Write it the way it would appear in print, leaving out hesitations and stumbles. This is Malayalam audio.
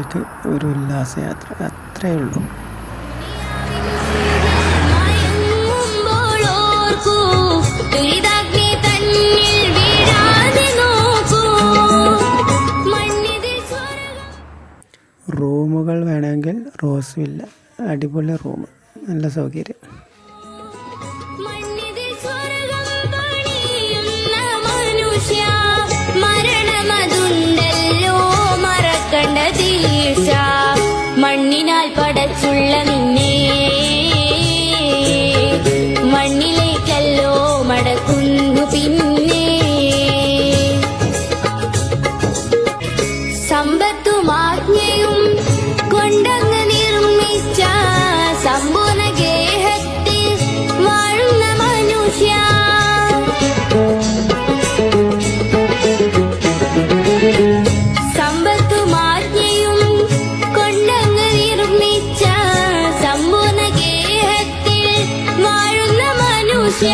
കുട്ടികൾക്ക് ഒരു ഉല്ലാസയാത്ര, അത്രയേ ഉള്ളൂ. റൂമുകൾ വേണമെങ്കിൽ റോസ് വില്ല, അടിപൊളി റൂം, നല്ല സൗകര്യം. മണ്ണിനാൽ പടച്ചുള്ള നിന്നെ മണ്ണിലേക്കല്ലോ മടക്കുന്നു പിന്നെ. സമ്പത്തുമാജ്ഞയും കൊണ്ടങ്ങ് നിർമ്മിച്ച സമ്പൂർണ്ണ ഗേഹത്തിൽ വാഴുന്ന മനുഷ്യ. സമ്പത്തുമാജ്ഞയും കൊണ്ടങ്ങ് നിർമ്മിച്ച സമ്പൂർണ്ണ ഗേഹത്തിൽ വാഴുന്ന മനുഷ്യ.